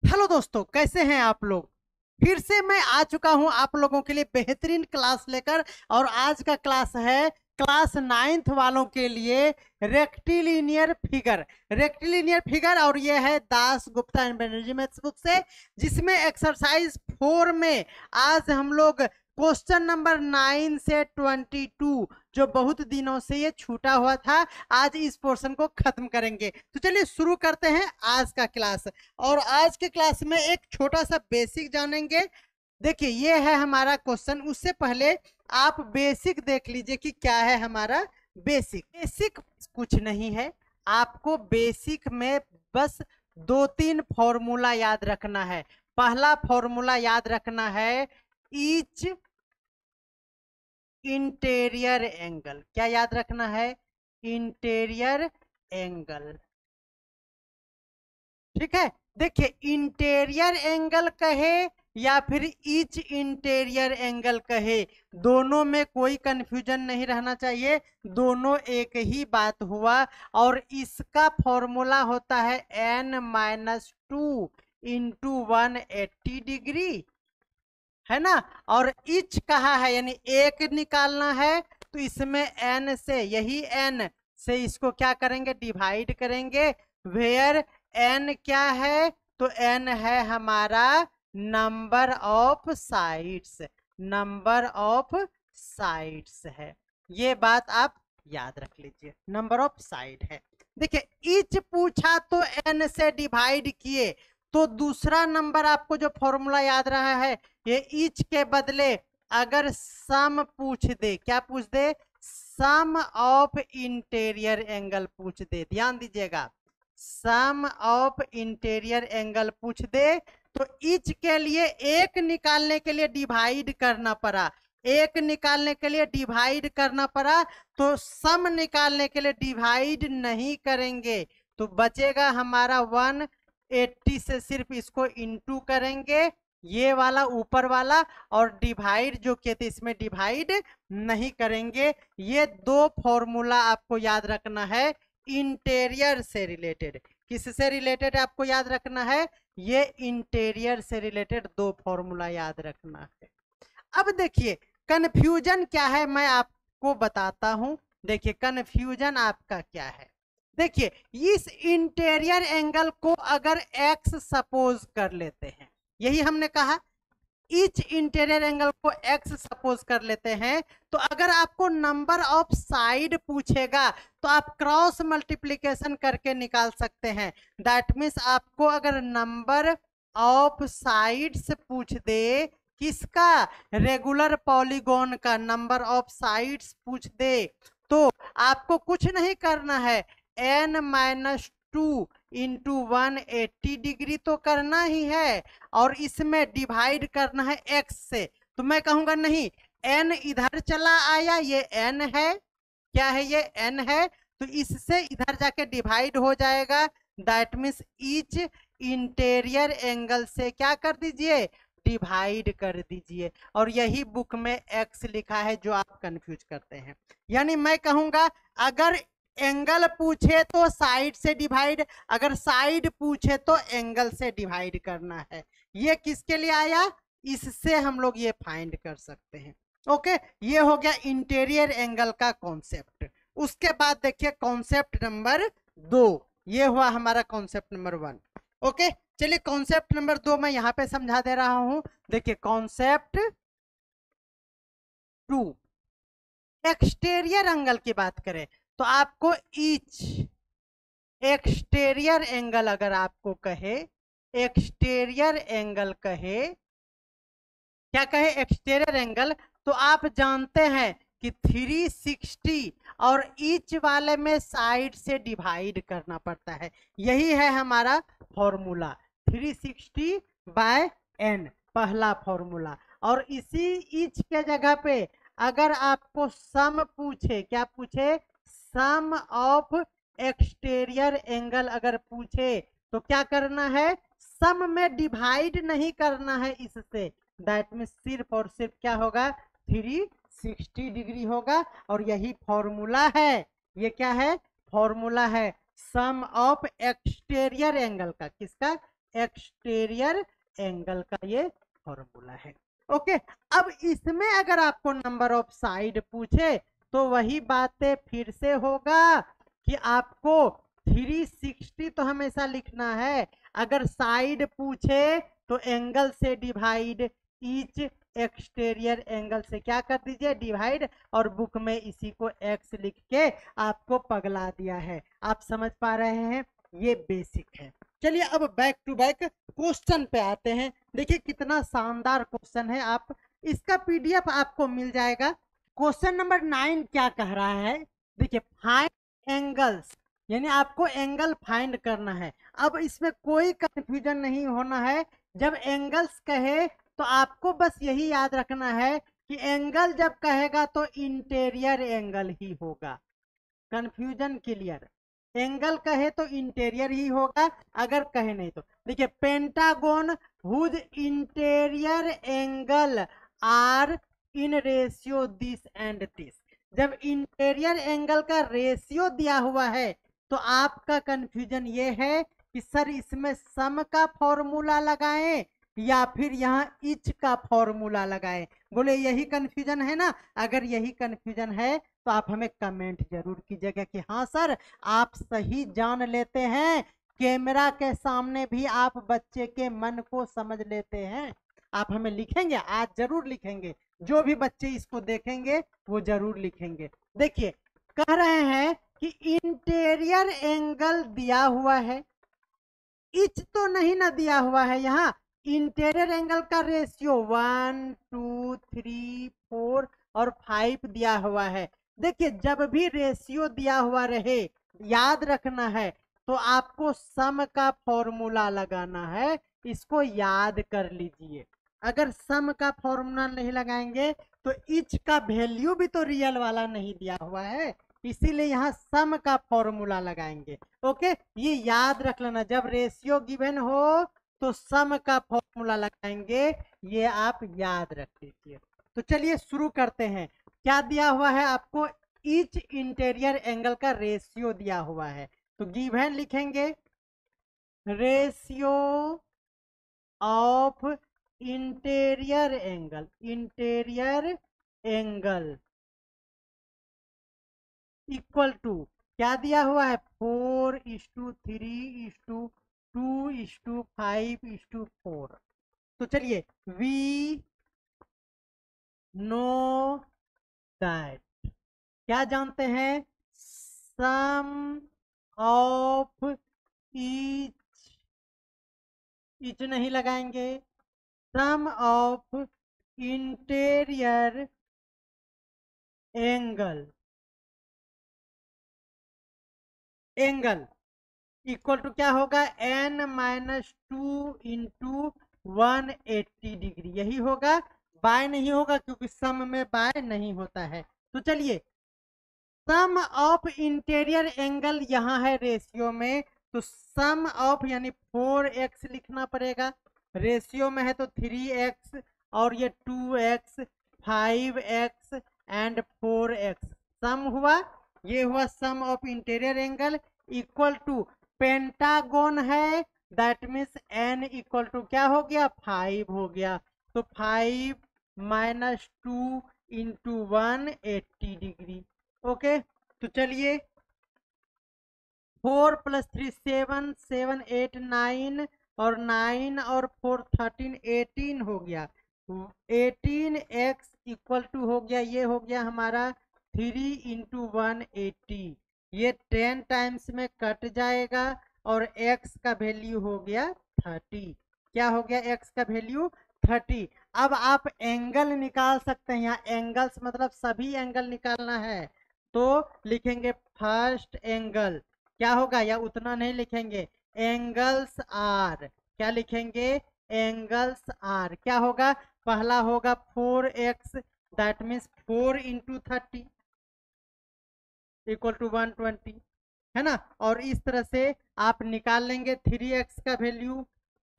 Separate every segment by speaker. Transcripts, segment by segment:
Speaker 1: Hello दोस्तों, कैसे हैं आप लोग। फिर से मैं आ चुका हूं आप लोगों के लिए बेहतरीन क्लास लेकर। और आज का क्लास है क्लास 9th वालों के लिए रेक्टिलिनियर फिगर। रेक्टिलिनियर फिगर और ये है Das Gupta and Banerjee maths book से, जिसमें एक्सरसाइज 4 में आज हम लोग क्वेश्चन नंबर 9 से 22, जो बहुत दिनों से ये छूटा हुआ था, आज इस पोर्शन को खत्म करेंगे। तो चलिए शुरू करते हैं आज का क्लास। और आज के क्लास में एक छोटा सा बेसिक जानेंगे। देखिए ये है हमारा क्वेश्चन। उससे पहले आप बेसिक देख लीजिए कि क्या है हमारा बेसिक। बेसिक कुछ नहीं है, आपको बेसिक में बस 2-3 फॉर्मूला याद रखना है। पहला फॉर्मूला याद रखना है, ईच इंटीरियर एंगल। क्या याद रखना है? Interior angle. ठीक है, देखिए इंटीरियर एंगल कहे या फिर ईच इंटीरियर एंगल कहे, दोनों में कोई कंफ्यूजन नहीं रहना चाहिए, दोनों एक ही बात हुआ। और इसका फॉर्मूला होता है n-2 इंटू 180 डिग्री, है ना। और ईच कहा है यानी एक निकालना है, तो इसमें n से, यही n से इसको क्या करेंगे? डिवाइड करेंगे। वेयर n क्या है? तो n है हमारा number of sides. Number of sides है, ये बात आप याद रख लीजिए, नंबर ऑफ साइड है। देखिए ईच पूछा तो n से डिवाइड किए, तो दूसरा नंबर आपको जो फॉर्मूला याद रहा है, ये ईच के बदले अगर सम पूछ दे, क्या पूछ दे? सम ऑफ इंटीरियर एंगल पूछ दे। ध्यान दीजिएगा, सम ऑफ इंटीरियर एंगल पूछ दे, तो ईच के लिए एक निकालने के लिए डिवाइड करना पड़ा, एक निकालने के लिए डिवाइड करना पड़ा, तो सम निकालने के लिए डिवाइड नहीं करेंगे, तो बचेगा हमारा 180 से सिर्फ इसको इंटू करेंगे, ये वाला ऊपर वाला, और डिवाइड जो किए थे इसमें डिवाइड नहीं करेंगे। ये दो फॉर्मूला आपको याद रखना है इंटीरियर से रिलेटेड। किससे रिलेटेड आपको याद रखना है? ये इंटीरियर से रिलेटेड दो फॉर्मूला याद रखना है। अब देखिए कन्फ्यूजन क्या है, मैं आपको बताता हूं। देखिए कन्फ्यूजन आपका क्या है। देखिए इस इंटीरियर एंगल को अगर x सपोज कर लेते हैं, यही हमने कहा, ईच इंटीरियर एंगल को x सपोज कर लेते हैं, तो अगर आपको नंबर ऑफ साइड पूछेगा तो आप क्रॉस मल्टीप्लीकेशन करके निकाल सकते हैं। दैट मीन्स आपको अगर नंबर ऑफ साइड्स पूछ दे, किसका? रेगुलर पॉलीगॉन का नंबर ऑफ साइड्स पूछ दे, तो आपको कुछ नहीं करना है, n-2 इंटू 180 डिग्री तो करना ही है, और इसमें डिवाइड करना है x से। तो मैं कहूंगा नहीं, n इधर चला आया, ये n है, क्या है? ये n है, तो इससे इधर जाके डिवाइड हो जाएगा। That means each interior angle से क्या कर दीजिए? डिवाइड कर दीजिए। और यही बुक में x लिखा है जो आप कंफ्यूज करते हैं। यानी मैं कहूंगा अगर एंगल पूछे तो साइड से डिवाइड, अगर साइड पूछे तो एंगल से डिवाइड करना है। ये किसके लिए आया? इससे हम लोग ये फाइंड कर सकते हैं। ओके, ये हो गया इंटीरियर एंगल का कॉन्सेप्ट। उसके बाद देखिए कॉन्सेप्ट नंबर 2, ये हुआ हमारा कॉन्सेप्ट नंबर 1। ओके, चलिए कॉन्सेप्ट नंबर 2 मैं यहां पे समझा दे रहा हूं। देखिए कॉन्सेप्ट 2, एक्सटीरियर एंगल की बात करें तो आपको ईच एक्सटीरियर एंगल, अगर आपको कहे, एक्सटीरियर एंगल कहे, क्या कहे? एक्सटीरियर एंगल, तो आप जानते हैं कि 360 और ईच वाले में साइड से डिवाइड करना पड़ता है। यही है हमारा फॉर्मूला, 360 बाय n, पहला फॉर्मूला। और इसी ईच के जगह पे अगर आपको सम पूछे, क्या पूछे? सम ऑफ एक्सटीरियर एंगल अगर पूछे, तो क्या करना है? सम में डिवाइड नहीं करना है इससे, दैट में सिर्फ और सिर्फ क्या होगा? 360 डिग्री होगा। और यही फॉर्मूला है, ये क्या है? फॉर्मूला है सम ऑफ एक्सटीरियर एंगल का। किसका? एक्सटीरियर एंगल का ये फॉर्मूला है। ओके, अब इसमें अगर आपको नंबर ऑफ साइड पूछे तो वही बातें फिर से होगा कि आपको 360 तो हमेशा लिखना है। अगर साइड पूछे तो एंगल से डिवाइड, ईच एक्सटीरियर एंगल से क्या कर दीजिए, डिवाइड, और बुक में इसी को एक्स लिख के आपको पगला दिया है। आप समझ पा रहे हैं, ये बेसिक है। चलिए अब बैक टू बैक क्वेश्चन पे आते हैं। देखिए कितना शानदार क्वेश्चन है, आप इसका पीडीएफ आपको मिल जाएगा। क्वेश्चन नंबर 9 क्या कह रहा है, देखिए फाइंड एंगल्स, यानी आपको एंगल फाइंड करना है। अब इसमें कोई कंफ्यूजन नहीं होना है। जब एंगल्स कहे तो आपको बस यही याद रखना है कि एंगल जब कहेगा तो इंटीरियर एंगल ही होगा। कंफ्यूजन क्लियर, एंगल कहे तो इंटीरियर ही होगा, अगर कहे नहीं तो देखिए pentagon whose interior angle are in ratio this and this. जब इंटीरियर एंगल का रेशियो दिया हुआ है तो आपका कंफ्यूजन ये है कि सर इसमें सम का फॉर्मूला लगाएं या फिर यहाँ इच का फॉर्मूला लगाएं। बोले यही कंफ्यूजन है ना, अगर यही कंफ्यूजन है तो आप हमें कमेंट जरूर कीजिएगा कि हाँ सर आप सही जान लेते हैं, कैमरा के सामने भी आप बच्चे के मन को समझ लेते हैं। आप हमें लिखेंगे, आज जरूर लिखेंगे, जो भी बच्चे इसको देखेंगे वो जरूर लिखेंगे। देखिए कह रहे हैं कि इंटीरियर एंगल दिया हुआ है, इच तो नहीं ना दिया हुआ है। यहाँ इंटीरियर एंगल का रेशियो 1 2 3 4 और 5 दिया हुआ है। देखिए जब भी रेशियो दिया हुआ रहे याद रखना है तो आपको सम का फॉर्मूला लगाना है, इसको याद कर लीजिए। अगर सम का फॉर्मूला नहीं लगाएंगे तो इच का वैल्यू भी तो रियल वाला नहीं दिया हुआ है, इसीलिए यहाँ सम का फॉर्मूला लगाएंगे। ओके, ये याद रख लेना, जब रेशियो गिवन हो तो सम का फॉर्मूला लगाएंगे, ये आप याद रख लीजिए। तो चलिए शुरू करते हैं। क्या दिया हुआ है आपको, ईच इंटीरियर एंगल का रेशियो दिया हुआ है, तो गिवन लिखेंगे ratio of interior angle, interior angle equal to क्या दिया हुआ है 4:3:2:5:4। तो चलिए वी नो दैट, क्या जानते हैं, सम ऑफ ईच, ईच नहीं लगाएंगे, sum of interior angle, angle equal to क्या होगा n-2 इंटू 180 डिग्री, यही होगा, बाय नहीं होगा क्योंकि सम में बाय नहीं होता है। तो चलिए सम ऑफ इंटीरियर एंगल यहाँ है रेशियो में, तो सम ऑफ यानी 4x लिखना पड़ेगा, रेशियो में है तो 3x और ये 2x 5x एंड 4x, सम हुआ, ये हुआ sum of interior angle equal to pentagon है, that means n equal to क्या हो गया 5 हो गया, तो 5 - 2 इंटू 180 डिग्री। ओके, तो चलिए 4 + 3 7 7 8 9 और 9 और 4 13 18 हो गया, 18x इक्वल टू हो गया, ये हो गया हमारा 3 इंटू 180, ये 10 टाइम्स में कट जाएगा और x का वैल्यू हो गया 30। क्या हो गया x का वैल्यू 30। अब आप एंगल निकाल सकते हैं, यहाँ एंगल्स मतलब सभी एंगल निकालना है, तो लिखेंगे फर्स्ट एंगल क्या होगा, या उतना नहीं लिखेंगे, एंगल्स आर, क्या लिखेंगे एंगल्स आर, क्या होगा, पहला होगा 4x that means 4 into 30 equal to 120 है ना, और इस तरह से आप निकाल लेंगे 3x का वैल्यू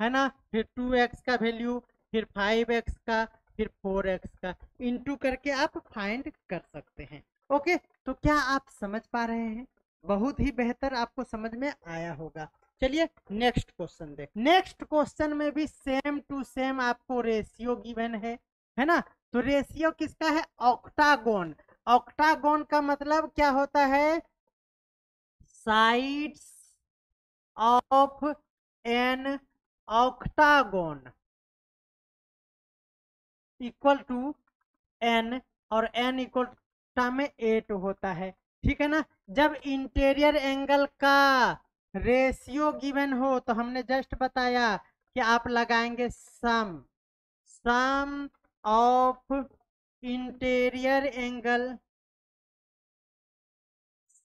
Speaker 1: है ना, फिर 2x का वैल्यू, फिर 5x का, फिर 4x का, इंटू करके आप फाइंड कर सकते हैं। ओके, तो क्या आप समझ पा रहे हैं, बहुत ही बेहतर आपको समझ में आया होगा। चलिए नेक्स्ट क्वेश्चन देख। नेक्स्ट क्वेश्चन में भी सेम टू सेम आपको रेशियो गिवन है ना। तो रेशियो किसका है? ऑक्टागोन। ऑक्टागोन का मतलब क्या होता है? Sides of an octagon equal to n, और एन इक्वल में 8 होता है, ठीक है ना। जब इंटीरियर एंगल का रेशियो गिवन हो तो हमने जस्ट बताया कि आप लगाएंगे sum of interior angle,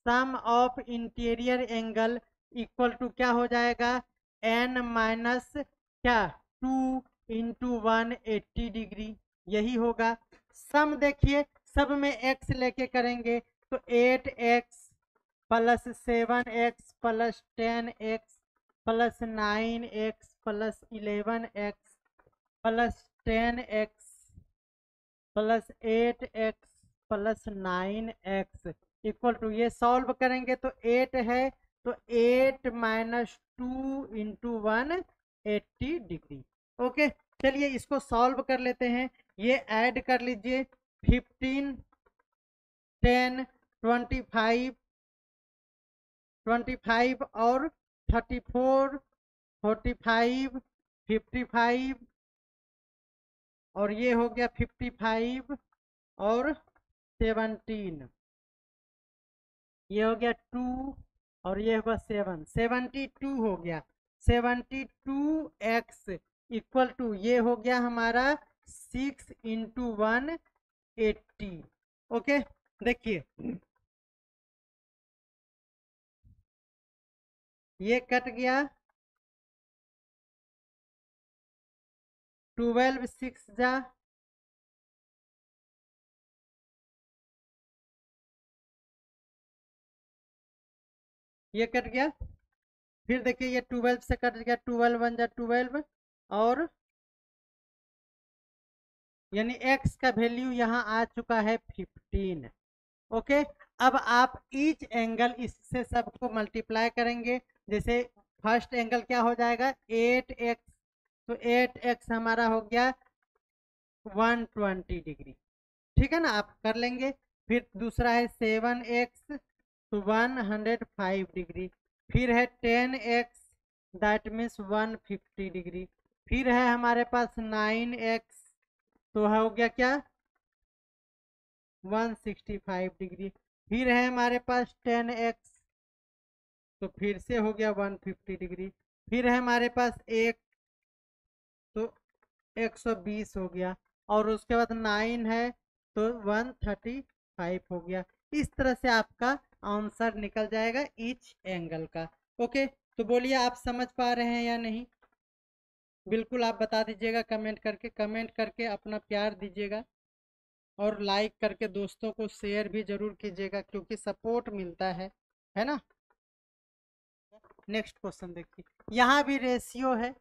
Speaker 1: sum of interior angle equal to क्या हो जाएगा? एन माइनस क्या 2 इंटू 180 डिग्री, यही होगा। सम देखिए, सब में एक्स लेके करेंगे तो 8x plus 7x plus 10x plus 9x plus 11x plus 10x plus 8x plus 9x equal to, ये सॉल्व करेंगे तो 8 है, तो 8 माइनस 2 इंटू 180 डिग्री। ओके, चलिए इसको सॉल्व कर लेते हैं। ये ऐड कर लीजिए, 15 10 25 और 34 45 55 और ये हो गया 55 और 17, ये हो गया 2 और ये होगा 7, 72 हो गया। 72x इक्वल टू ये हो गया हमारा 6 इंटू 180। ओके, देखिए ये कट गया, 12 6 जा, ये कट गया। फिर देखिए ये 12 से कट गया, 12 1 जा 12, और यानी x का वैल्यू यहाँ आ चुका है 15। ओके, अब आप ईच एंगल इससे सबको मल्टीप्लाई करेंगे। जैसे फर्स्ट एंगल क्या हो जाएगा? 8x, तो 8x हमारा हो गया 120 डिग्री, ठीक है ना, आप कर लेंगे। फिर दूसरा है 7x, तो 105 डिग्री। फिर है 10x, दैट मीन्स 150 डिग्री। फिर है हमारे पास 9x, तो हो गया क्या? 165 डिग्री। फिर है हमारे पास 10x, तो फिर से हो गया 150 डिग्री। फिर है हमारे पास 1, तो 120 हो गया, और उसके बाद 9 है तो 135 हो गया। इस तरह से आपका आंसर निकल जाएगा ईच एंगल का। ओके, तो बोलिए आप समझ पा रहे हैं या नहीं? बिल्कुल आप बता दीजिएगा कमेंट करके अपना प्यार दीजिएगा, और लाइक करके दोस्तों को शेयर भी जरूर कीजिएगा, क्योंकि सपोर्ट मिलता है ना। नेक्स्ट क्वेश्चन देखिए, यहाँ भी रेशियो है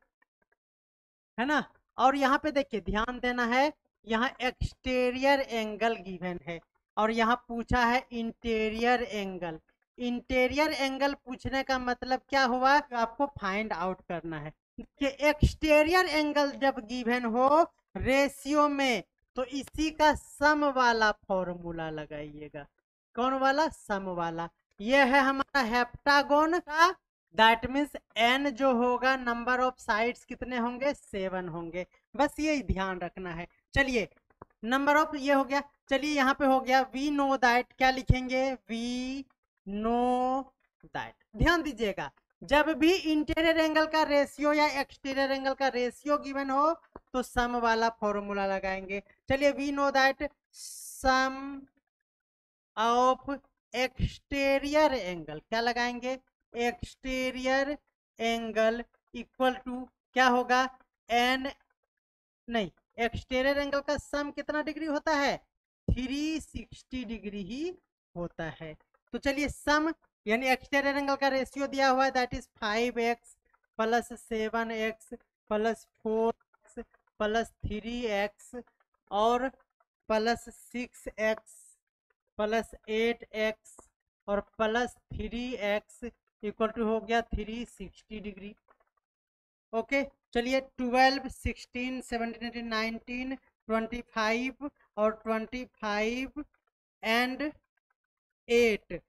Speaker 1: ना। और यहाँ पे देखिए ध्यान देना है, यहाँ एक्सटीरियर एंगल गिवन है और यहाँ पूछा है इंटीरियर एंगल। इंटीरियर एंगल पूछने का मतलब क्या हुआ? आपको फाइंड आउट करना है कि एक्सटीरियर एंगल जब गिवन हो रेशियो में, तो इसी का सम वाला फॉर्मूला लगाइएगा। कौन वाला? सम वाला। ये है हमारा हेप्टागोन का, दैट मीन्स एन जो होगा, नंबर ऑफ साइड्स कितने होंगे? 7 होंगे। बस ये ध्यान रखना है। चलिए नंबर ऑफ ये हो गया। चलिए यहाँ पे हो गया वी नो दैट, क्या लिखेंगे? We know that. ध्यान दीजिएगा, जब भी इंटीरियर एंगल का रेशियो या एक्सटीरियर एंगल का रेशियो गिवन हो तो सम वाला फॉर्मूला लगाएंगे। चलिए we know that sum of exterior angle, क्या लगाएंगे? एक्सटीरियर एंगल इक्वल टू क्या होगा? एन नहीं, एक्सटीरियर एंगल का सम कितना डिग्री होता है? 360 डिग्री ही होता है। तो चलिए सम यानी एक्सटीरियर एंगल का रेशियो दिया हुआ है, that is 5x plus 7x plus 4x plus 3x और प्लस 6x प्लस 8x और प्लस 3x इक्वल टू हो गया 360 डिग्री। ओके चलिए 12, 16, 17, 19, 25 और 25 एंड 8,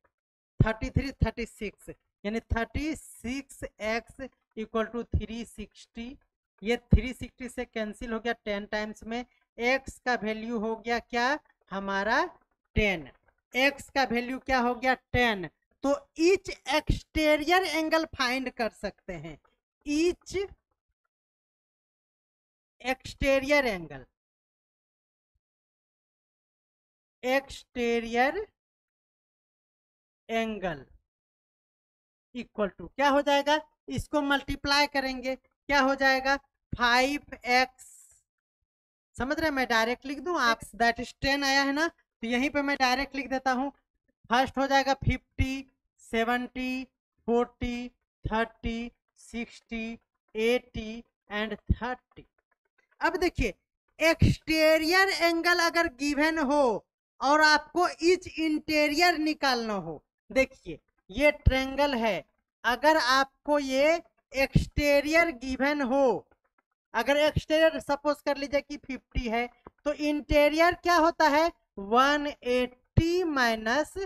Speaker 1: 33, 36 यानी 36x इक्वल टू 360। ये 360 से कैंसिल हो गया 10 टाइम्स में। x का वैल्यू हो गया क्या हमारा 10। x का वैल्यू क्या हो गया 10। तो ईच एक्सटीरियर एंगल फाइंड कर सकते हैं। Each exterior angle, exterior angle equal to क्या हो जाएगा, इसको मल्टीप्लाई करेंगे क्या हो जाएगा 5x। समझ रहे हैं, मैं डायरेक्ट लिख दूं, आप दैट इज 10 आया है ना, तो यहीं पे मैं डायरेक्ट लिख देता हूं। फर्स्ट हो जाएगा 50, 70, 40, 30, 60, 80 एंड 30। अब देखिए एक्सटीरियर एंगल अगर गिवन हो और आपको इच इंटीरियर निकालना हो, देखिए ये ट्रायंगल है, अगर आपको ये एक्सटीरियर गिवन हो, अगर एक्सटीरियर सपोज कर लीजिए कि 50 है, तो इंटीरियर क्या होता है 180 माइनस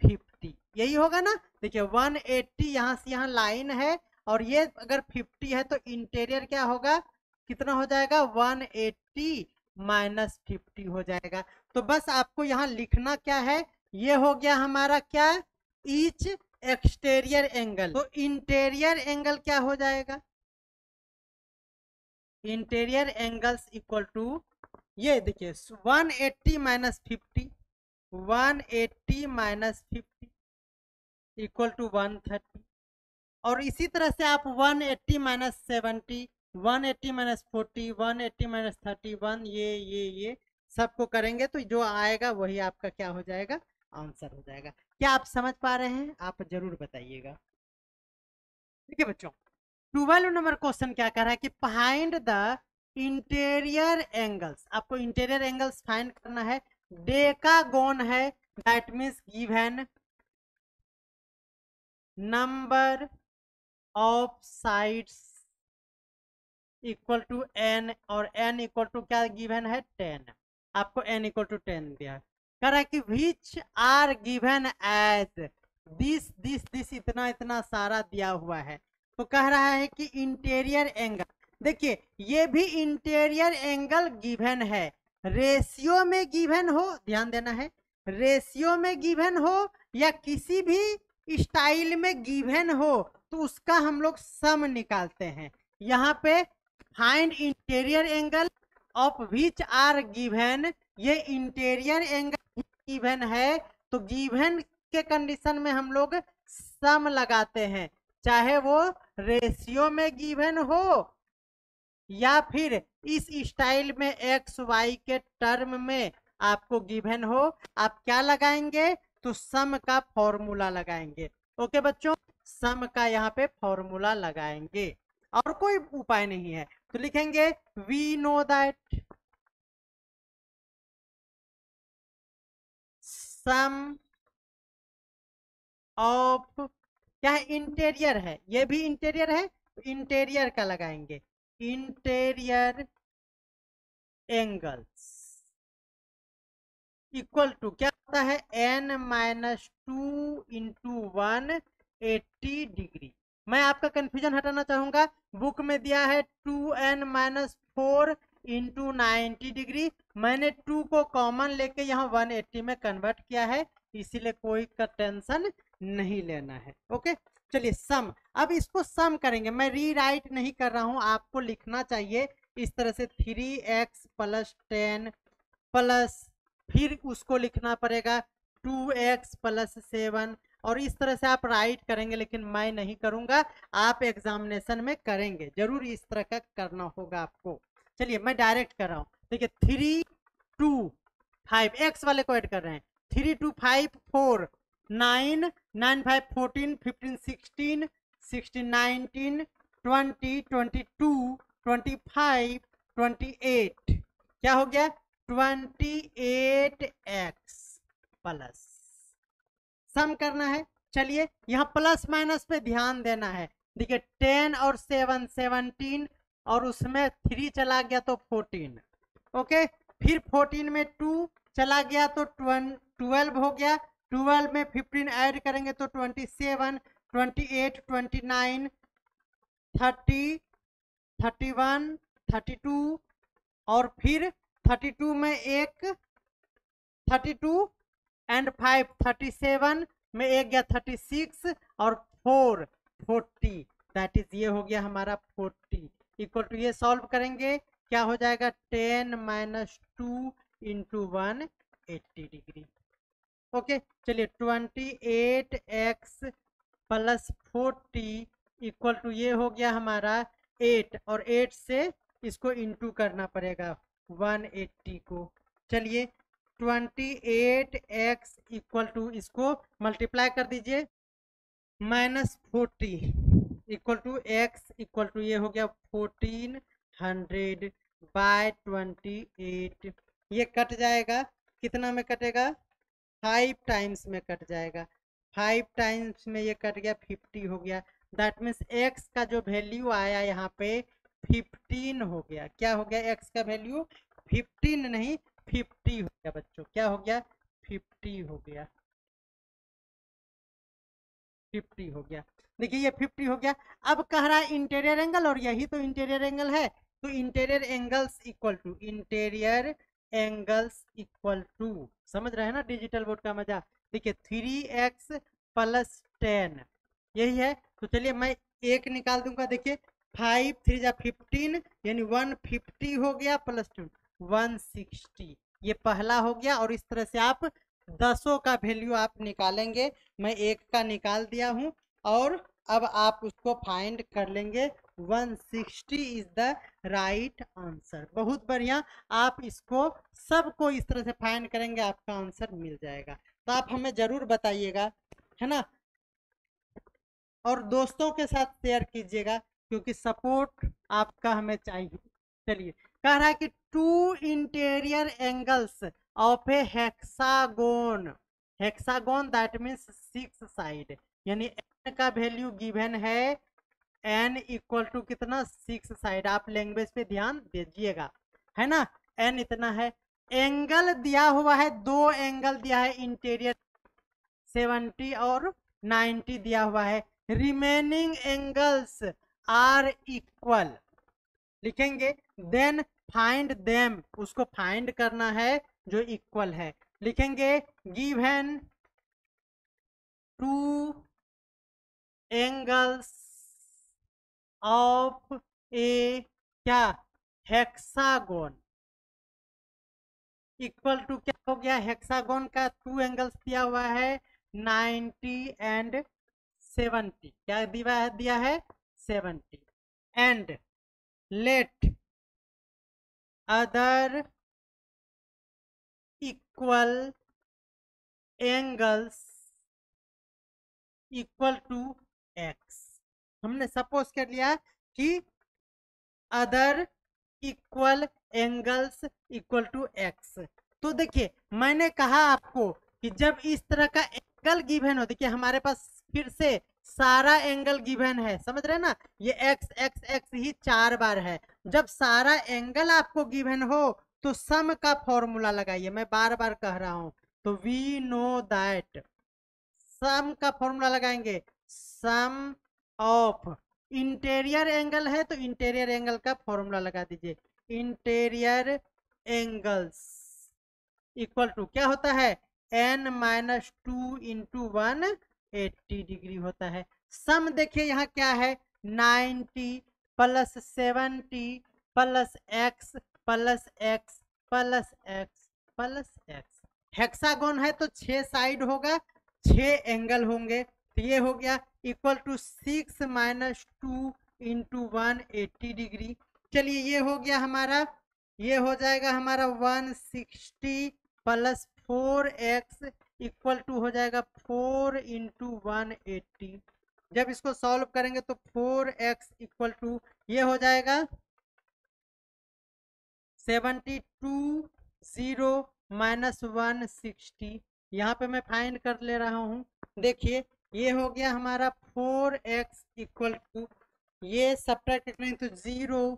Speaker 1: 50, यही होगा ना। देखिए 180 यहाँ से यहाँ लाइन है, और ये अगर 50 है तो इंटीरियर क्या होगा, कितना हो जाएगा 180 माइनस 50 हो जाएगा। तो बस आपको यहाँ लिखना क्या है, ये हो गया हमारा क्या ईच एक्सटीरियर एंगल। तो इंटीरियर एंगल क्या हो जाएगा, इंटीरियर एंगल्स इक्वल टू ये देखिए 180 माइनस 50, 180 माइनस 50 इक्वल टू 130। और इसी तरह से आप 180 माइनस 70, 180 माइनस 40, 180 माइनस 31, ये सबको करेंगे तो जो आएगा वही आपका क्या हो जाएगा, आंसर हो जाएगा। क्या आप समझ पा रहे हैं, आप जरूर बताइएगा। ठीक है बच्चों, 12 नंबर क्वेश्चन क्या कर रहा है कि फाइंड द इंटीरियर एंगल्स, आपको इंटीरियर एंगल्स फाइंड करना है। डेकागोन है, that means given number of sides equal to n, और n इक्वल टू क्या गिवन है 10, आपको n इक्वल टू 10 दिया। कह रहा है कि which are given as this this this, इतना इतना सारा दिया हुआ है। तो कह रहा है कि इंटीरियर एंगल, देखिए ये भी इंटीरियर एंगल गिवन है, रेशियो में गिवन हो, ध्यान देना है, रेशियो में गिवन हो या किसी भी स्टाइल में गिवन हो तो उसका हम लोग सम निकालते हैं। यहाँ पे find interior angle of which are given, ये इंटीरियर एंगल गिवन है, तो गिवन के कंडीशन में हम लोग सम लगाते हैं, चाहे वो रेशियो में गिवन हो या फिर इस स्टाइल में एक्स वाई के टर्म में आपको गिवन हो, आप क्या लगाएंगे, तो सम का फॉर्मूला लगाएंगे। ओके बच्चों, सम का यहाँ पे फॉर्मूला लगाएंगे, और कोई उपाय नहीं है। तो लिखेंगे we know that sum of, क्या है इंटीरियर है, ये भी इंटीरियर है, तो इंटीरियर का लगाएंगे, इंटीरियर एंगल्स इक्वल टू क्या होता है n माइनस 2 इंटू 180 डिग्री। मैं आपका कंफ्यूजन हटाना चाहूंगा, बुक में दिया है 2n माइनस 4 इंटू 90 डिग्री, मैंने 2 को कॉमन लेके यहाँ 180 में कन्वर्ट किया है, इसीलिए कोई का टेंशन नहीं लेना है। ओके चलिए सम, अब इसको सम करेंगे, मैं रीराइट नहीं कर रहा हूं, आपको लिखना चाहिए इस तरह से 3x प्लस 10 प्लस, फिर उसको लिखना पड़ेगा 2x प्लस 7, और इस तरह से आप राइट करेंगे, लेकिन मैं नहीं करूंगा, आप एग्जामिनेशन में करेंगे, जरूर इस तरह का करना होगा आपको। चलिए मैं डायरेक्ट कर रहा हूँ, देखिए 3 2 5, एक्स वाले को ऐड कर रहे हैं, 3 2 5 4 9 9 5 14 15 16 16 19 20 22 25 28, क्या हो गया 28x प्लस, सम करना है। चलिए यहाँ प्लस माइनस पे ध्यान देना है। देखिए 10 और 7 17 और उसमें 3 चला गया तो 14। ओके, फिर 14 में 2 चला गया तो 12 हो गया। 12 में 15 ऐड करेंगे तो 27, 28, 29, 30, 31, 32 और फिर 32 में एक 32 एंड 5 37 में एक गया 36 और 4 40, दैट इज ये हो गया हमारा 40 इक्वल टू, ये सॉल्व करेंगे क्या हो जाएगा 10 माइनस 2 इंटू 1 80 डिग्री। ओके, चलिए 28x प्लस 40 इक्वल टू ये हो गया हमारा 8 और 8 से इसको इंटू करना पड़ेगा 180 को। चलिए 28x इक्वल टू इसको मल्टीप्लाई कर दीजिए minus 40 equal to x equal to ये हो गया 1400 बाय 28। ये कट जाएगा, कितना में कटेगा 5 टाइम्स में कट जाएगा। 5 टाइम्स में ये कट गया 50 हो गया। दैट मीन्स x का जो वैल्यू आया यहाँ पे 15 हो गया। क्या हो गया x का वैल्यू 15 नहीं 50 हो गया बच्चों। क्या हो गया 50 हो गया, 50 हो गया। देखिए ये 50 हो गया। अब कह रहा है इंटीरियर एंगल और यही तो इंटीरियर एंगल है, तो interior angles equal to interior angles equal to, समझ रहे हैं ना डिजिटल बोर्ड का मजा। देखिए 3x प्लस 10 यही है। तो चलिए मैं एक निकाल दूंगा। देखिए 5 3 जा 15 यानी 150 हो गया प्लस 2 160, ये पहला हो गया। और इस तरह से आप दसों का वैल्यू आप निकालेंगे। मैं एक का निकाल दिया हूं और अब आप उसको फाइंड कर लेंगे। 160 इज द राइट आंसर। बहुत बढ़िया, आप इसको सबको इस तरह से फाइंड करेंगे, आपका आंसर मिल जाएगा। तो आप हमें जरूर बताइएगा, है ना, और दोस्तों के साथ शेयर कीजिएगा क्योंकि सपोर्ट आपका हमें चाहिए। चलिए कह रहा है कि 2 interior angles of A hexagon, hexagon that means 6 side, यानी n का वैल्यू गिवन है n इक्वल टू कितना 6 साइड। आप लैंग्वेज पे ध्यान दीजिएगा, है ना। n इतना है, एंगल दिया हुआ है, 2 एंगल दिया है इंटीरियर 70 और 90 दिया हुआ है। रिमेनिंग एंगल्स आर इक्वल लिखेंगे, देन फाइंड देम, उसको फाइंड करना है जो इक्वल है। लिखेंगे गिवन 2 एंगल्स ऑफ ए क्या हेक्सागोन इक्वल टू क्या हो गया, हेक्सागोन का 2 एंगल्स दिया हुआ है 90 एंड 70, क्या दिया है 70, and let other equal angles equal to x। हमने सपोज कर लिया कि other equal angles equal to x। तो देखिए मैंने कहा आपको कि जब इस तरह का एंगल गिवन हो, देखिए हमारे पास फिर से सारा एंगल गिवन है, समझ रहे ना, ये x x x ही 4 बार है। जब सारा एंगल आपको गिवन हो तो सम का फॉर्मूला लगाइए, मैं बार बार कह रहा हूं। तो वी नो दैट, सम का फॉर्मूला लगाएंगे, सम ऑफ इंटीरियर एंगल है तो इंटीरियर एंगल का फॉर्मूला लगा दीजिए, इंटीरियर एंगल्स इक्वल टू क्या होता है n माइनस 2 इंटू 180 डिग्री होता है। सम देखिए यहाँ क्या है 90 plus 70 plus x plus x plus x plus x। Hexagon है तो 6 साइड होगा, 6 एंगल होंगे, तो ये हो गया equal to 6 minus 2 into 180 degree. चलिए ये हो गया हमारा, ये हो जाएगा हमारा 160 प्लस 4x इक्वल टू हो जाएगा 4 इंटू 180। जब इसको सॉल्व करेंगे तो 4x इक्वल टू ये हो जाएगा 72 0 माइनस 160। यहाँ पे मैं फाइंड कर ले रहा हूँ। देखिए ये हो गया हमारा 4x इक्वल टू, ये सब्ट्रैक्ट करेंगे तो 0,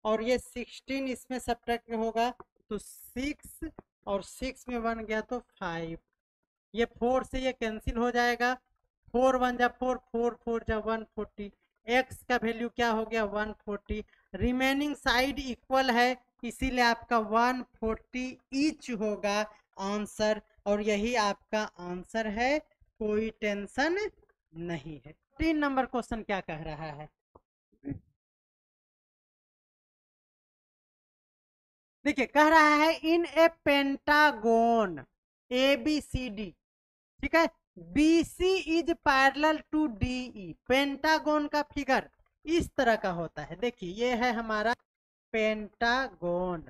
Speaker 1: और ये 16 इसमें सब्ट्रैक्ट होगा तो 6, और 6 में 1 गया तो 5। ये 4 से ये कैंसिल हो जाएगा, 4 1 जा 4, 4 4 जा 140, x का वैल्यू क्या हो गया 140। रिमेनिंग साइड इक्वल है, इसीलिए आपका 140 ईच होगा आंसर, और यही आपका आंसर है, कोई टेंशन नहीं है। 3 नंबर क्वेश्चन क्या कह रहा है, देखिए कह रहा है in a pentagon A B C D, ठीक है, BC is parallel to DE। Pentagon का फिगर इस तरह का होता है, देखिए ये है हमारा पेंटागोन,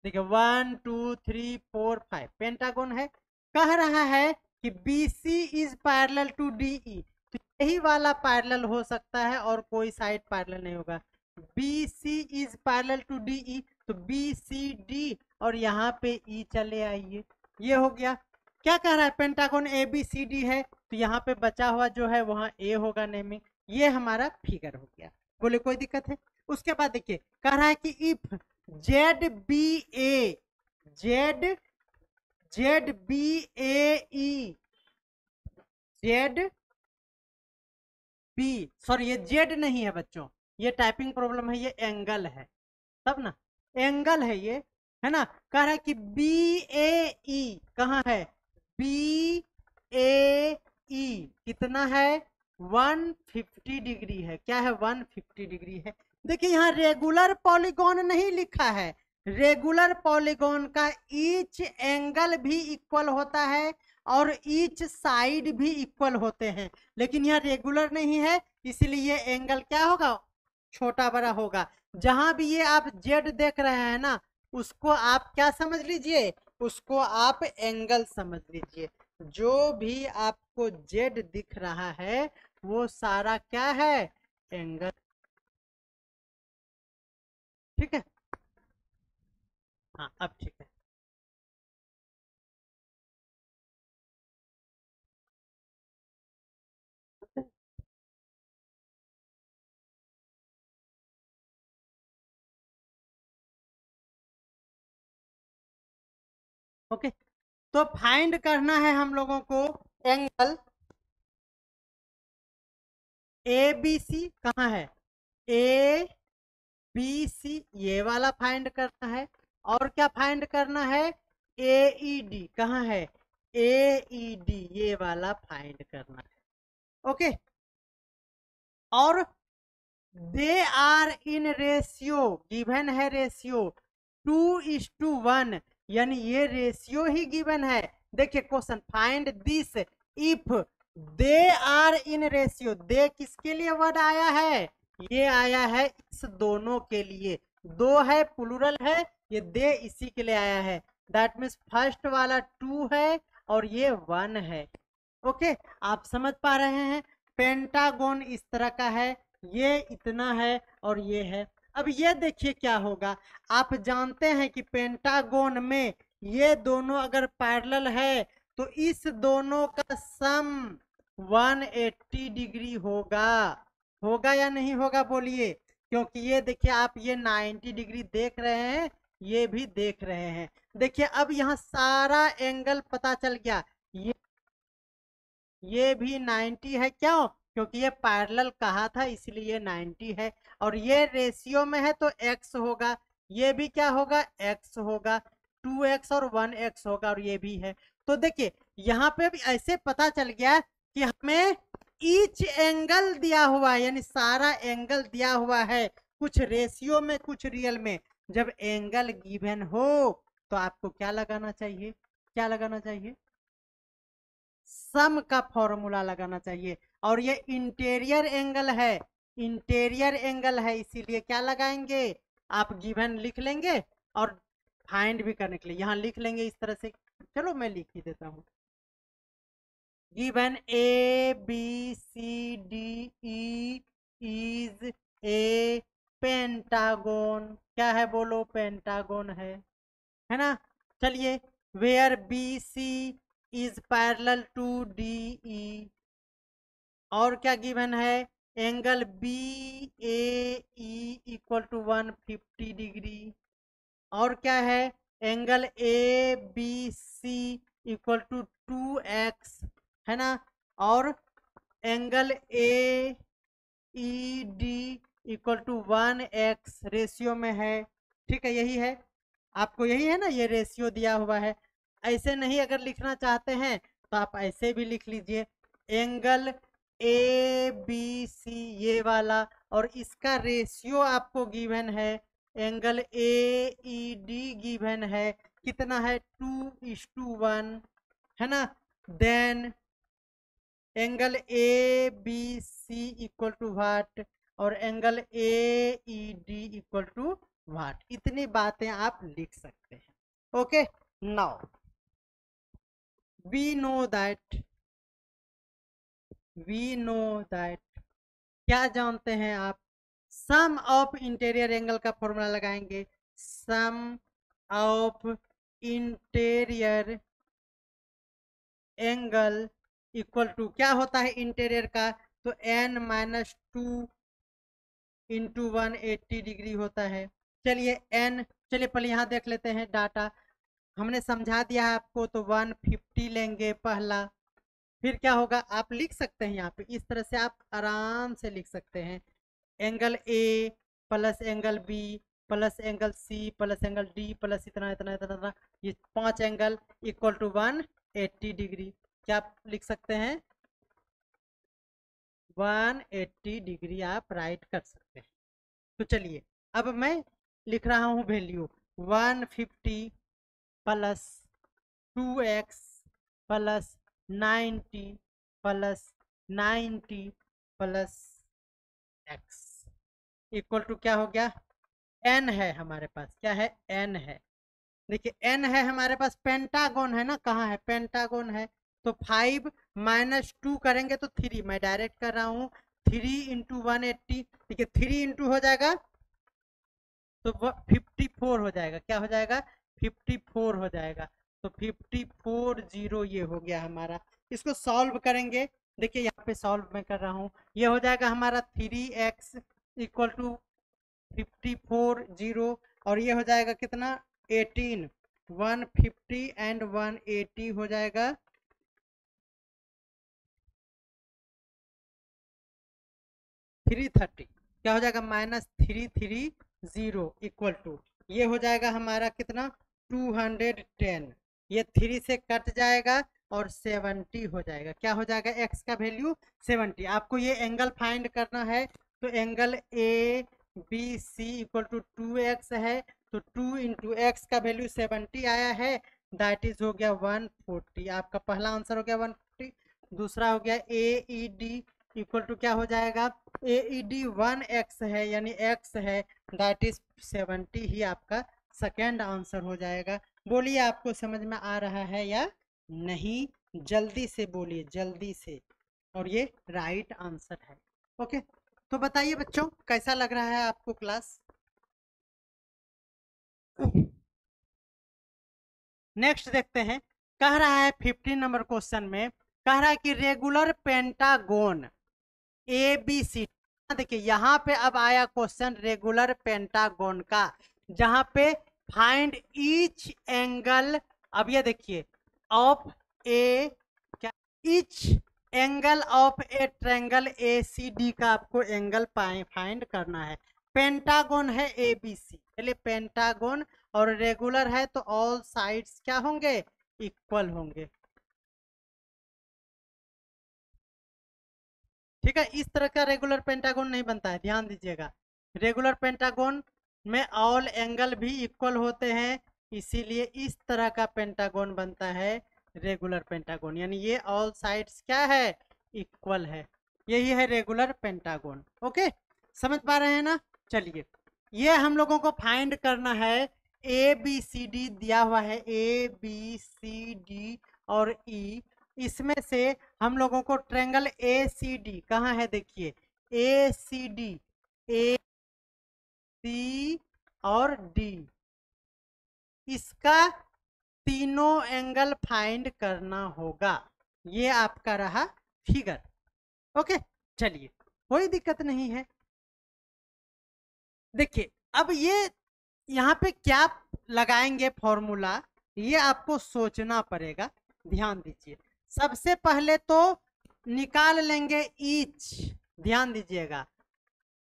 Speaker 1: देखिए 1 2 3 4 5 पेंटागोन है। कह रहा है कि BC is parallel to DE, तो यही वाला पैरेलल हो सकता है और कोई साइड पैरेलल नहीं होगा। BC is parallel to DE, तो BCD, और यहाँ पे E चले आइए, ये हो गया। क्या कह रहा है, पेंटागन ABCD है, तो यहाँ पे बचा हुआ जो है वहां A होगा नेमिंग, ये हमारा फिगर हो गया, बोले कोई दिक्कत है। उसके बाद देखिए कह रहा है कि इफ ZBA ZBAE सॉरी ये जेड नहीं है बच्चों, ये टाइपिंग प्रॉब्लम है, ये एंगल है, तब ना एंगल है ये, है ना। कह रहा है कि BAE कहाँ है, BAE कितना है 150 डिग्री है, क्या है 150 डिग्री है। देखिए यहाँ रेगुलर पॉलीगॉन नहीं लिखा है, रेगुलर पॉलीगॉन का ईच एंगल भी इक्वल होता है और ईच साइड भी इक्वल होते हैं, लेकिन यह रेगुलर नहीं है, इसलिए एंगल क्या होगा, छोटा बड़ा होगा। जहां भी ये आप जेड देख रहे हैं ना, उसको आप क्या समझ लीजिए, उसको आप एंगल समझ लीजिए। जो भी आपको जेड दिख रहा है वो सारा क्या है, एंगल, ठीक है। हाँ अब ठीक है। ओके, तो फाइंड करना है हम लोगों को एंगल ए बी सी, कहाँ है ए बी सी, ये वाला फाइंड करना है, और क्या फाइंड करना है ए ई डी, कहाँ है ए ई डी, ये वाला फाइंड करना है। ओके, और they are in ratio, given है रेशियो 2:1, यानी ये रेशियो ही गिवन है। देखिए question, find this if they are in ratio, they किसके लिए वर्ड आया है, ये आया है इस दोनों के लिए, दो है प्लूरल है, ये दे इसी के लिए आया है, दैट मीन्स फर्स्ट वाला 2 है और ये 1 है। ओके, आप समझ पा रहे हैं, पेंटागोन इस तरह का है, ये इतना है और ये है। अब ये देखिए क्या होगा, आप जानते हैं कि पेंटागोन में ये दोनों अगर पैरेलल है तो इस दोनों का सम 180 डिग्री होगा, होगा या नहीं होगा बोलिए, क्योंकि ये देखिए आप ये 90 डिग्री देख रहे हैं, ये भी देख रहे हैं। देखिए अब यहाँ सारा एंगल पता चल गया, ये भी 90 है, क्यों, क्योंकि ये पैरेलल कहा था इसलिए ये 90 है, और ये रेशियो में है तो x होगा, ये भी क्या होगा x होगा, 2x और 1x होगा, और ये भी है। तो देखिए यहाँ पे भी ऐसे पता चल गया कि हमें ईच एंगल दिया हुआ है, यानी सारा एंगल दिया हुआ है, कुछ रेशियो में कुछ रियल में। जब एंगल गिवन हो तो आपको क्या लगाना चाहिए, क्या लगाना चाहिए, सम का फॉर्मूला लगाना चाहिए, और ये इंटीरियर एंगल है, इंटीरियर एंगल है, इसीलिए क्या लगाएंगे, आप गिवन लिख लेंगे और फाइंड भी करने के लिए यहाँ लिख लेंगे इस तरह से। चलो मैं लिख ही देता हूँ, given A B C D E is a pentagon, क्या है बोलो, पेंटागोन है ना। चलिए where B C is parallel to D E. और क्या गिवन है, angle B A E equal to 150 degree. और क्या है, angle A B C equal to 2x, है ना। और angle A E D equal to 1x ratio में है। ठीक है, यही है, आपको यही है ना, ये रेशियो दिया हुआ है। ऐसे नहीं अगर लिखना चाहते हैं तो आप ऐसे भी लिख लीजिए, एंगल ए बी सी ये वाला, और इसका रेशियो आपको गिवन है, angle A E D given है, कितना है 2:1, है ना। Then angle A B C equal to what, और angle A E D equal to what. इतनी बातें आप लिख सकते हैं। Okay, now we know that क्या जानते हैं आप, सम ऑफ इंटीरियर एंगल का फॉर्मूला लगाएंगे, sum of interior angle equal to क्या होता है इंटीरियर का, तो n-2 इंटू 180 डिग्री होता है। चलिए चलिए पहले यहाँ देख लेते हैं डाटा, हमने समझा दिया है आपको, तो 150 लेंगे पहला। फिर क्या होगा, आप लिख सकते हैं यहाँ पे इस तरह से, आप आराम से लिख सकते हैं, angle A plus angle B plus angle C plus angle D plus इतना इतना इतना इतना, ये 5 एंगल इक्वल टू 180 डिग्री। क्या आप लिख सकते हैं, 180 डिग्री आप राइट कर सकते हैं। तो चलिए अब मैं लिख रहा हूँ value, 150 plus 2x plus 90 plus 90 plus x equal to क्या हो गया, n है हमारे पास, क्या है n है, देखिए n है हमारे पास, पेंटागन है ना, कहाँ है पेंटागन है, तो 5 - 2 करेंगे तो 3, मैं डायरेक्ट कर रहा हूँ, 3 इंटू 180, देखिए 3 इंटू हो जाएगा तो 54 हो जाएगा, क्या हो जाएगा 54 हो जाएगा, तो 54 ये हो गया हमारा। इसको सॉल्व करेंगे, देखिए यहाँ पे सॉल्व मैं कर रहा हूँ, ये हो जाएगा हमारा 3x इक्वल टू 54 और ये हो जाएगा कितना 18, 150 एंड 180 हो जाएगा 330, क्या हो जाएगा -330 इक्वल टू ये हो जाएगा हमारा कितना 210, ये 3 से कट जाएगा और 70 हो जाएगा, क्या हो जाएगा x का वैल्यू 70। आपको ये एंगल फाइंड करना है, तो angle A B C equal to 2x है, तो 2 इंटू एक्स का वैल्यू 70 आया है, दैट इज हो गया 140। आपका पहला आंसर हो गया 140। दूसरा हो गया ए ई डी इक्वल टू क्या हो जाएगा, ए ई डी 1x है यानी x है, दैट इज 70 ही आपका सेकेंड आंसर हो जाएगा। बोलिए आपको समझ में आ रहा है या नहीं, जल्दी से बोलिए जल्दी से, और ये राइट आंसर है। ओके, तो बताइए बच्चों कैसा लग रहा है आपको क्लास। नेक्स्ट देखते हैं, कह रहा है 15 नंबर क्वेश्चन में, कह रहा है कि regular pentagon A B C, देखिए यहाँ पे अब आया क्वेश्चन रेगुलर पेंटागोन का, जहां पे फाइंड ईच एंगल, अब ये देखिए ऑफ ए, क्या each angle of a triangle A C D का आपको एंगल फाइंड करना है। पेंटागोन है ए बी सी, चलिए पेंटागोन और रेगुलर है तो ऑल साइड्स क्या होंगे, इक्वल होंगे। ठीक है, इस तरह का रेगुलर पेंटागोन नहीं बनता है, ध्यान दीजिएगा। रेगुलर पेंटागोन में ऑल एंगल भी इक्वल होते हैं, इसीलिए इस तरह का पेंटागोन बनता है रेगुलर पेंटागोन, यानी ये ऑल साइड्स क्या है, इक्वल है, यही है रेगुलर पेंटागोन। ओके, समझ पा रहे हैं ना। चलिए ये हम लोगों को फाइंड करना है, ए बी सी डी दिया हुआ है, ए बी सी डी और ई, इसमें से हम लोगों को ट्रायंगल ए सी डी कहाँ है, देखिए ए सी डी, ए सी और डी, इसका तीनों एंगल फाइंड करना होगा। ये आपका रहा फिगर। ओके, चलिए कोई दिक्कत नहीं है। देखिए अब ये यहाँ पे क्या लगाएंगे फॉर्मूला, ये आपको सोचना पड़ेगा। ध्यान दीजिए, सबसे पहले तो निकाल लेंगे ईच। ध्यान दीजिएगा,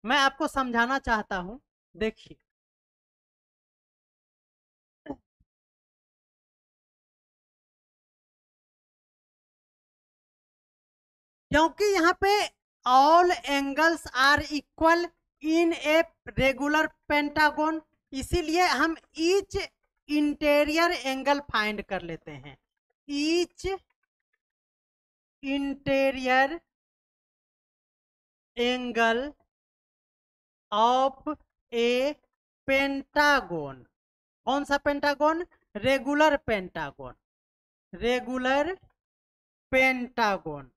Speaker 1: मैं आपको समझाना चाहता हूं। देखिए क्योंकि यहाँ पे all angles are equal in a regular pentagon, इसीलिए हम ईच इंटीरियर एंगल फाइंड कर लेते हैं। Each interior angle of a pentagon. कौन सा pentagon? Regular pentagon. Regular pentagon.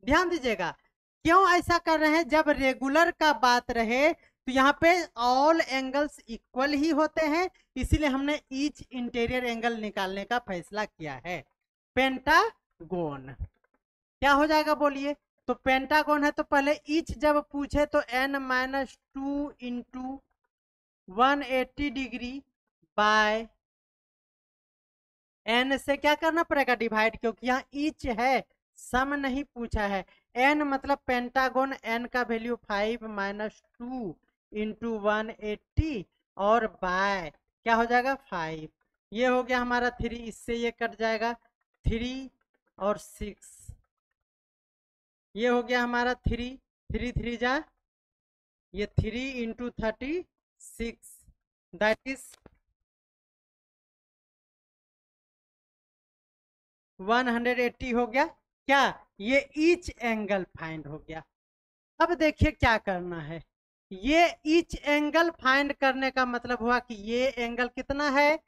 Speaker 1: ध्यान दीजिएगा, क्यों ऐसा कर रहे हैं? जब रेगुलर का बात रहे तो यहाँ पे ऑल एंगल्स इक्वल ही होते हैं, इसीलिए हमने ईच इंटीरियर एंगल निकालने का फैसला किया है। पेंटागोन क्या हो जाएगा बोलिए? तो पेंटागोन है तो पहले ईच जब पूछे तो n-2 into 180 degree by n से क्या करना पड़ेगा? डिवाइड, क्योंकि यहाँ ईच है, सम नहीं पूछा है। n मतलब पेंटागोन, n का वैल्यू 5-2 इंटू 180 और बाय क्या हो जाएगा? 5। ये हो गया हमारा 3, इससे ये कट जाएगा 3 और 6। ये हो गया हमारा 3, 3 3 जा, ये 3 इंटू 36, दैट इज 180 हो गया। क्या? ये ईच एंगल फाइंड हो गया। अब देखिए क्या करना है। ये ईच एंगल फाइंड करने का मतलब हुआ कि ये एंगल कितना है?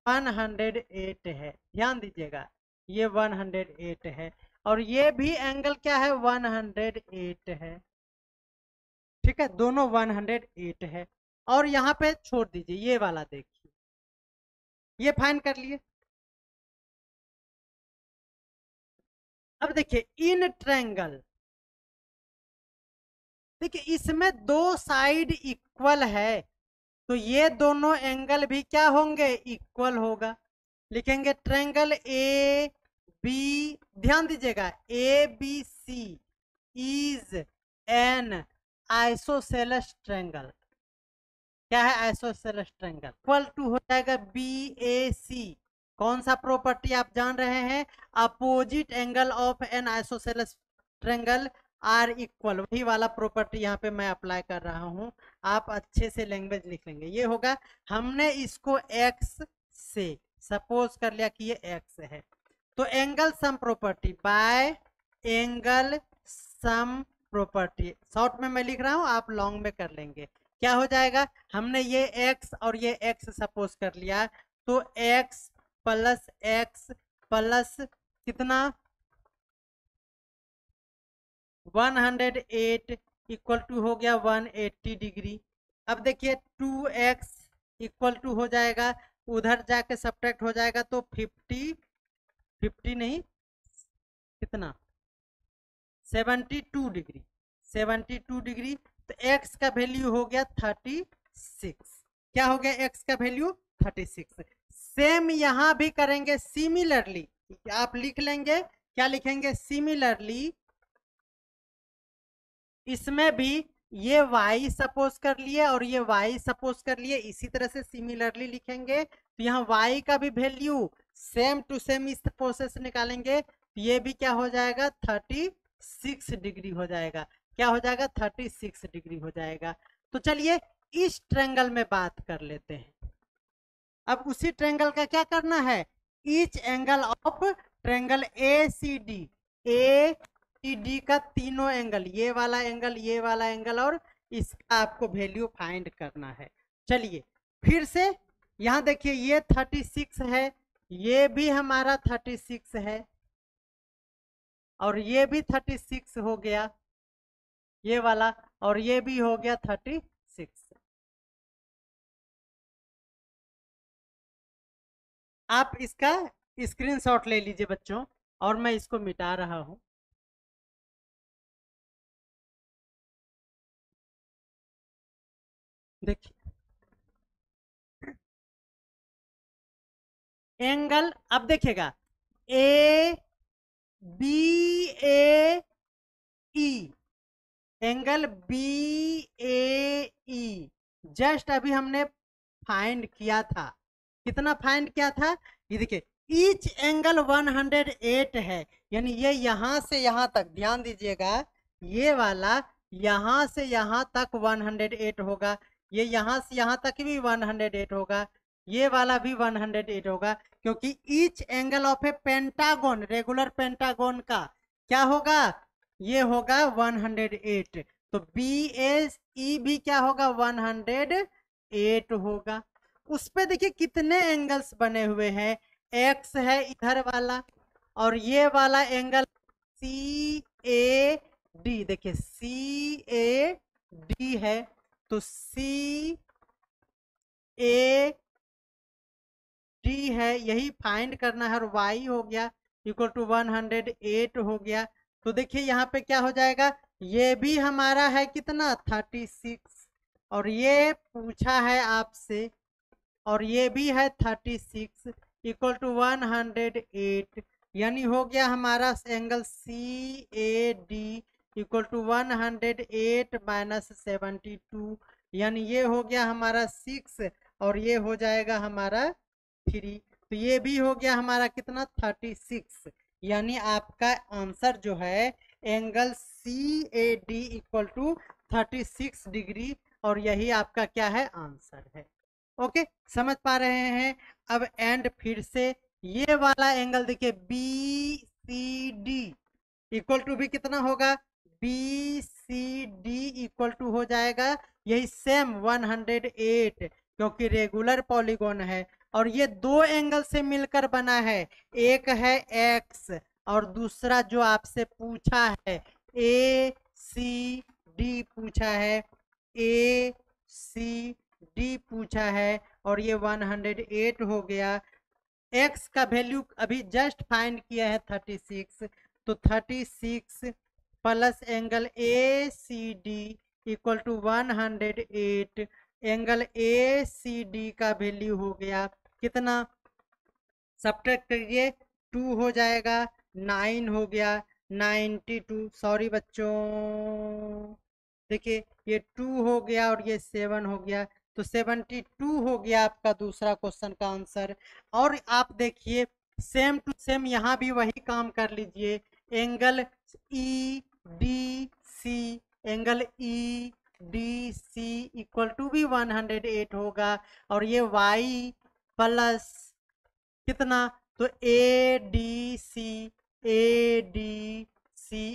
Speaker 1: 108 है। ध्यान दीजिएगा, ये 108 है और ये भी एंगल क्या है? 108 है। ठीक है, दोनों 108 है। और यहाँ पे छोड़ दीजिए, ये वाला देखिए, ये फाइंड कर लिए। अब देखिए इन ट्रायंगल, देखिए इसमें दो साइड इक्वल है तो ये दोनों एंगल भी क्या होंगे? इक्वल होगा। लिखेंगे ट्रायंगल ए बी, ध्यान दीजिएगा, A B C is an isosceles triangle. क्या है? Isosceles triangle. इक्वल टू हो जाएगा बी ए सी। कौन सा प्रॉपर्टी आप जान रहे हैं? Opposite angle of an isosceles triangle are equal, वही वाला प्रॉपर्टी यहाँ पे मैं अप्लाई कर रहा हूँ। आप अच्छे से लैंग्वेज लिख लेंगे। ये होगा, हमने इसको x से सपोज कर लिया कि ये x है, तो angle sum property bye angle sum property, short में मैं लिख रहा हूँ, आप लॉन्ग में कर लेंगे। क्या हो जाएगा? हमने ये x और ये x सपोज कर लिया, तो x प्लस कितना? 108 इक्वल टू हो गया 180 डिग्री। अब देखिए 2x इक्वल टू हो जाएगा, उधर जाके सब्ट्रैक्ट हो जाएगा तो 50 नहीं, कितना? 72 डिग्री। 72 डिग्री, तो x का वैल्यू हो गया 36। क्या हो गया? x का वैल्यू 36। सेम यहां भी करेंगे सिमिलरली, आप लिख लेंगे, क्या लिखेंगे? सिमिलरली इसमें भी ये y सपोज कर लिए और ये y सपोज कर लिए, इसी तरह से सिमिलरली लिखेंगे। तो यहाँ y का भी वैल्यू सेम टू सेम इस प्रोसेस निकालेंगे, तो ये भी क्या हो जाएगा? 36 डिग्री हो जाएगा। क्या हो जाएगा? 36 डिग्री हो जाएगा। तो चलिए इस ट्रायंगल में बात कर लेते हैं। अब उसी ट्रायंगल का क्या करना है? Each angle of triangle A C D का तीनों एंगल, ये वाला एंगल, ये वाला एंगल और इसका आपको वैल्यू फाइंड करना है। चलिए फिर से यहाँ देखिए, ये 36 है, ये भी हमारा 36 है और ये भी 36 हो गया, ये वाला, और ये भी हो गया 36। आप इसका स्क्रीनशॉट ले लीजिए बच्चों, और मैं इसको मिटा रहा हूं। देखिए एंगल, अब देखिएगा A B A E, angle B A E just अभी हमने फाइंड किया था। कितना फाइंड किया था? ये देखिए ईच एंगल 108 है, यानी ये यहां से यहां तक, ध्यान दीजिएगा, ये वाला यहां से यहां तक 108 होगा, ये यहां से यहां तक भी 108 होगा, ये वाला भी 108 होगा, क्योंकि each angle of A pentagon, regular pentagon का क्या होगा? ये होगा 108। तो बी एस ई भी क्या होगा? 108 होगा। उस पे देखिए कितने एंगल्स बने हुए हैं, एक्स है इधर वाला, और ये वाला एंगल सी ए डी, देखिए सी ए डी है, तो सी ए डी है, यही फाइंड करना है, और वाई हो गया इक्वल टू 108 हो गया। तो देखिए यहाँ पे क्या हो जाएगा, ये भी हमारा है कितना? 36, और ये पूछा है आपसे, और ये भी है 36 इक्वल टू 108, यानी हो गया हमारा angle C A D equal to 108 minus 72, यानी ये हो गया हमारा 6, और ये हो जाएगा हमारा 3, तो ये भी हो गया हमारा कितना? 36, यानी आपका आंसर जो है angle C A D equal to 36 degree, और यही आपका क्या है? आंसर है। ओके, समझ पा रहे हैं? अब एंड फिर से ये वाला एंगल देखिए B C D equal to भी कितना होगा? B C D equal to हो जाएगा यही सेम 108, क्योंकि रेगुलर पॉलीगोन है, और ये दो एंगल से मिलकर बना है, एक है एक्स और दूसरा जो आपसे पूछा है ए सी डी पूछा है, ए सी डी पूछा है, और ये 108 हो गया। x का वैल्यू अभी जस्ट फाइंड किया है 36, तो 36 plus angle A C D equal to 108, angle A C D का वैल्यू हो गया कितना? सब्ट्रैक्ट करिए, 2 हो जाएगा, 9 हो गया, 92, सॉरी बच्चों, देखिए ये 2 हो गया और ये 7 हो गया, तो 72 हो गया आपका दूसरा क्वेश्चन का आंसर। और आप देखिए सेम टू सेम यहाँ भी वही काम कर लीजिए, angle E D C, angle E D C equal to भी 108 होगा, और ये वाई प्लस कितना? तो A D C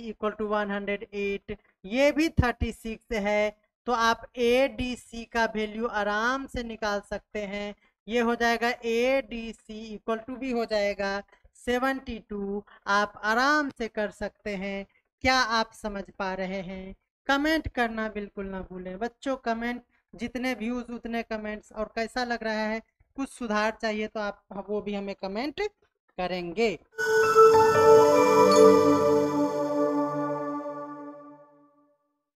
Speaker 1: equal to 108, ये भी 36 है, तो आप ए डी सी का वैल्यू आराम से निकाल सकते हैं, ये हो जाएगा A D C equal to भी हो जाएगा 72, आप आराम से कर सकते हैं। क्या आप समझ पा रहे हैं? कमेंट करना बिल्कुल ना भूलें बच्चों, कमेंट जितने व्यूज उतने कमेंट्स, और कैसा लग रहा है, कुछ सुधार चाहिए तो आप वो भी हमें कमेंट करेंगे।